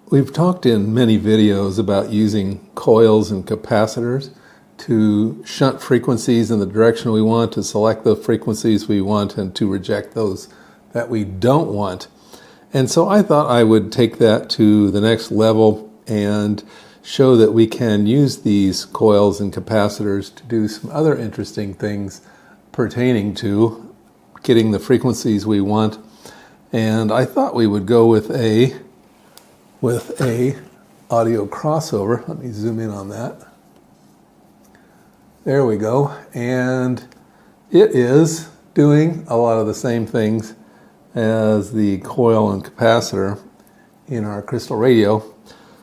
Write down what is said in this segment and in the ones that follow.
We've talked in many videos about using coils and capacitors to shunt frequencies in the direction we want, to select the frequencies we want, and to reject those that we don't want. And so I thought I would take that to the next level and show that we can use these coils and capacitors to do some other interesting things pertaining to getting the frequencies we want. And I thought we would go with a audio crossover. Let me zoom in on that. There we go. And it is doing a lot of the same things as the coil and capacitor in our crystal radio.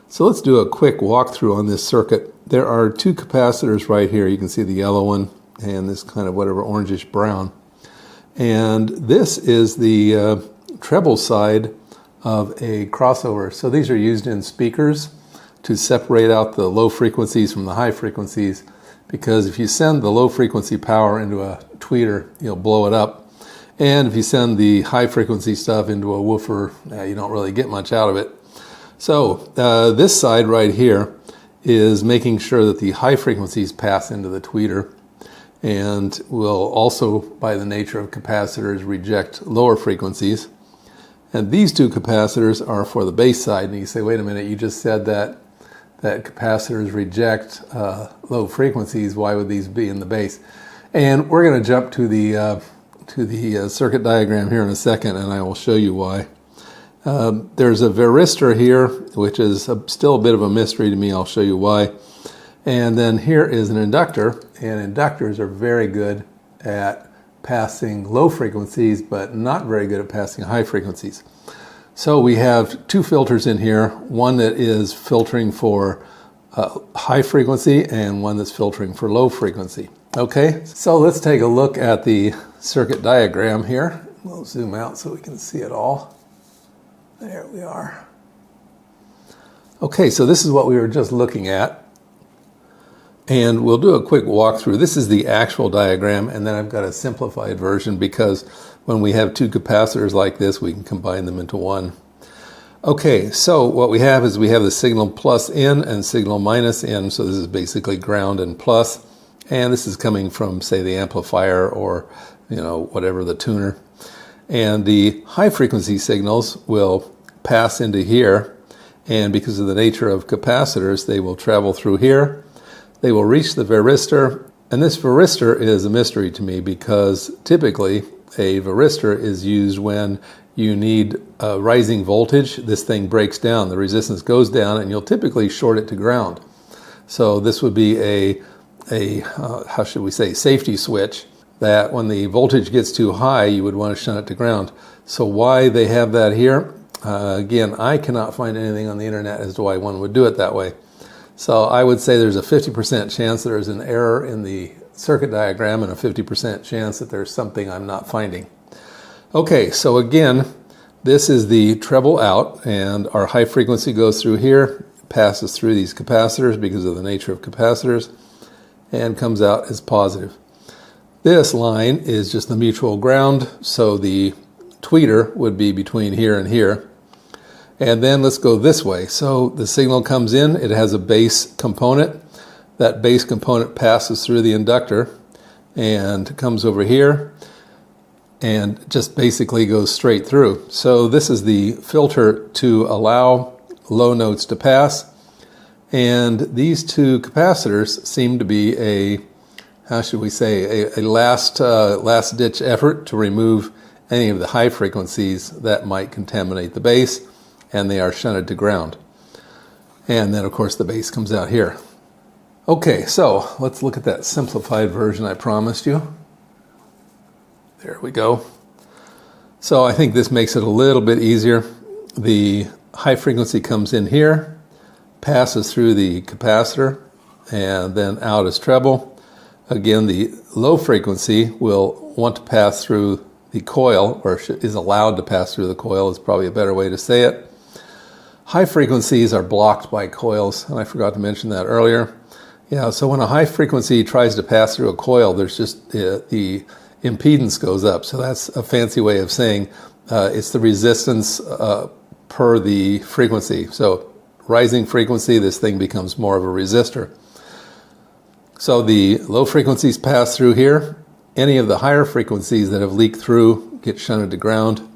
So let's do a quick walkthrough on this circuit. There are two capacitors right here. You can see the yellow one and this kind of whatever orangish brown. And this is the treble side of a crossover. So these are used in speakers to separate out the low frequencies from the high frequencies, because if you send the low frequency power into a tweeter, you'll blow it up. And if you send the high frequency stuff into a woofer, you don't really get much out of it. So this side right here is making sure that the high frequencies pass into the tweeter, and will also, by the nature of capacitors, reject lower frequencies. And these two capacitors are for the base side. And you say, wait a minute, you just said that capacitors reject low frequencies. Why would these be in the base? And we're going to jump to the circuit diagram here in a second, and I will show you why. There's a varistor here, which is still a bit of a mystery to me. I'll show you why. And then here is an inductor, and inductors are very good at passing low frequencies, but not very good at passing high frequencies. So we have two filters in here, one that is filtering for high frequency and one that's filtering for low frequency. Okay, so let's take a look at the circuit diagram here. We'll zoom out so we can see it all. There we are. Okay, so this is what we were just looking at. And we'll do a quick walkthrough. This is the actual diagram, and then I've got a simplified version because when we have two capacitors like this, we can combine them into one. Okay, so what we have is we have the signal plus in and signal minus in. So this is basically ground and plus. And this is coming from, say, the amplifier or, whatever, the tuner. And the high frequency signals will pass into here. And because of the nature of capacitors, they will travel through here. They will reach the varistor, and this varistor is a mystery to me because typically a varistor is used when you need a rising voltage. This thing breaks down, the resistance goes down, and you'll typically short it to ground. So this would be a how should we say, safety switch, that when the voltage gets too high, you would want to shunt it to ground. So why they have that here? Again, I cannot find anything on the internet as to why one would do it that way. So I would say there's a 50% chance there's an error in the circuit diagram and a 50% chance that there's something I'm not finding. Okay, so again, this is the treble out, and our high frequency goes through here, passes through these capacitors because of the nature of capacitors, and comes out as positive. This line is just the mutual ground, so the tweeter would be between here and here. And then let's go this way. So the signal comes in, it has a base component. That base component passes through the inductor and comes over here and just basically goes straight through. So this is the filter to allow low notes to pass. And these two capacitors seem to be a last ditch effort to remove any of the high frequencies that might contaminate the base, and they are shunted to ground. And then of course the base comes out here. Okay, so let's look at that simplified version I promised you. There we go. So I think this makes it a little bit easier. The high frequency comes in here, passes through the capacitor, and then out as treble. Again, the low frequency will want to pass through the coil, or is allowed to pass through the coil is probably a better way to say it. High frequencies are blocked by coils, and I forgot to mention that earlier. Yeah, so when a high frequency tries to pass through a coil, there's just the impedance goes up. So that's a fancy way of saying it's the resistance per the frequency. So rising frequency, this thing becomes more of a resistor. So the low frequencies pass through here. Any of the higher frequencies that have leaked through get shunted to ground.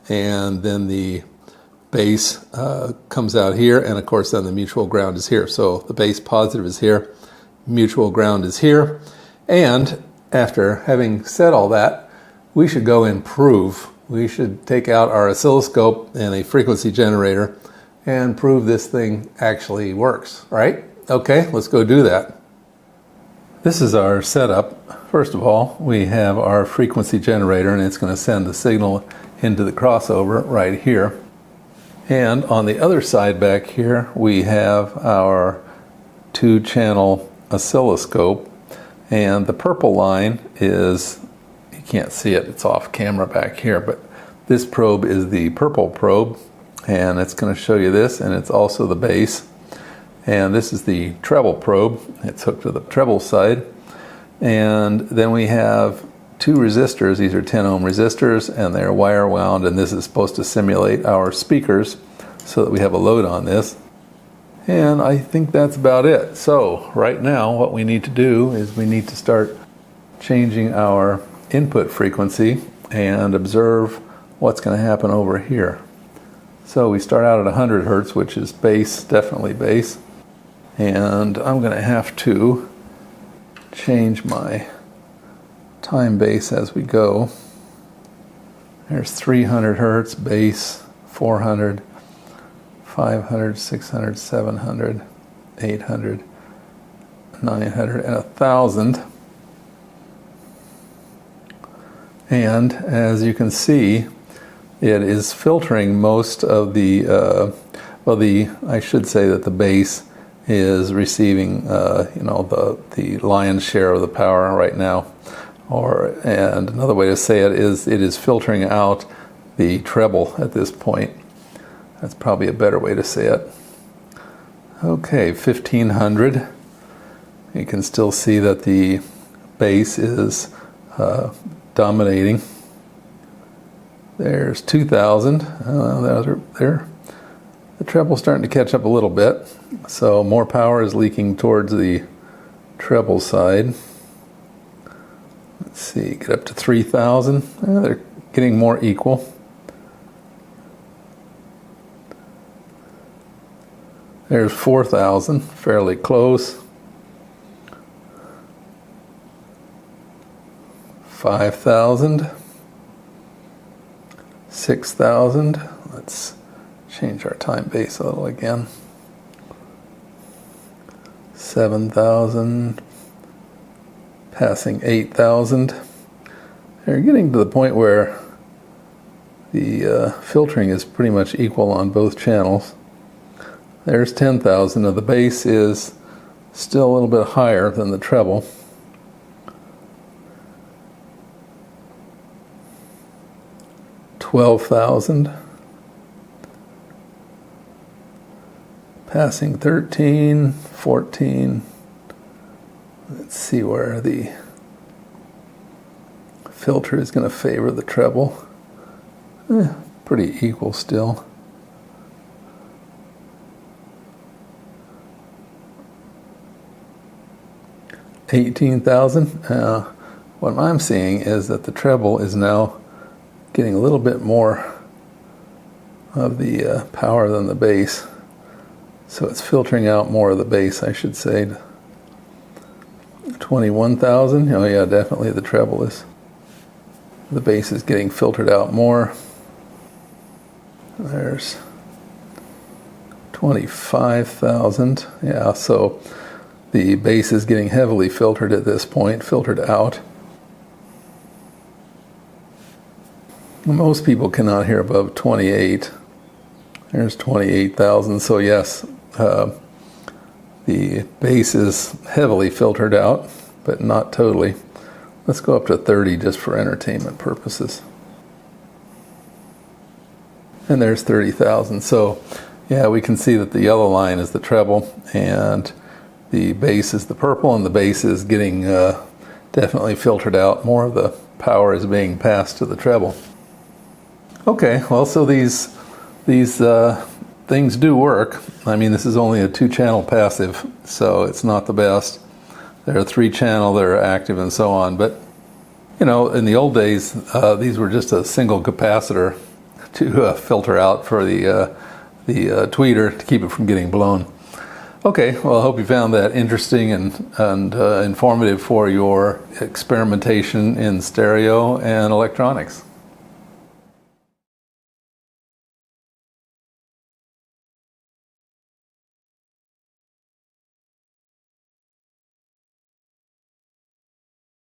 And then the base comes out here, and of course then the mutual ground is here. So the base positive is here, mutual ground is here. And after having said all that, we should go and prove. We should take out our oscilloscope and a frequency generator and prove this thing actually works, right? Okay, let's go do that. This is our setup. First of all, we have our frequency generator, and it's going to send the signal into the crossover right here. And on the other side back here, we have our 2-channel oscilloscope. And the purple line is, you can't see it, it's off camera back here, but this probe is the purple probe, and it's going to show you this, and it's also the base. And this is the treble probe. It's hooked to the treble side. And then we have 2 resistors. These are 10 ohm resistors, and they're wire wound, and this is supposed to simulate our speakers so that we have a load on this. And I think that's about it. So right now what we need to do is we need to start changing our input frequency and observe what's going to happen over here. So we start out at 100 Hertz, which is bass, definitely bass. And I'm going to have to change my time base as we go. There's 300 Hertz, bass, 400, 500, 600, 700, 800, 900, and 1,000. And as you can see, it is filtering most of the, I should say that the bass is receiving, the lion's share of the power right now. And another way to say it is filtering out the treble at this point. That's probably a better way to say it. Okay, 1500. You can still see that the bass is dominating. There's 2000. There. The treble's starting to catch up a little bit. So more power is leaking towards the treble side. Let's see, get up to 3000. They're getting more equal. There's 4,000, fairly close. 5,000. 6,000. Let's change our time base a little again. 7,000. Passing 8,000. They're getting to the point where the filtering is pretty much equal on both channels. There's 10,000. Now the bass is still a little bit higher than the treble. $12,000. Passing 13, 14. Let's see where the filter is going to favor the treble. Pretty equal still. 18,000. What I'm seeing is that the treble is now getting a little bit more of the power than the bass. So it's filtering out more of the bass, I should say. 21,000. Oh yeah, definitely the treble is. The bass is getting filtered out more. There's 25,000. Yeah, so the bass is getting heavily filtered at this point, filtered out. Most people cannot hear above 28. There's 28,000. So yes, the bass is heavily filtered out, but not totally. Let's go up to 30 just for entertainment purposes. And there's 30,000. So yeah, we can see that the yellow line is the treble, and the bass is the purple, and the bass is getting definitely filtered out. More of the power is being passed to the treble. Okay, well, so these things do work. I mean, this is only a 2-channel passive, so it's not the best. There are 3-channel that are active and so on, but you know, in the old days, these were just a single capacitor to filter out for the tweeter to keep it from getting blown. Okay, well, I hope you found that interesting and informative for your experimentation in stereo and electronics.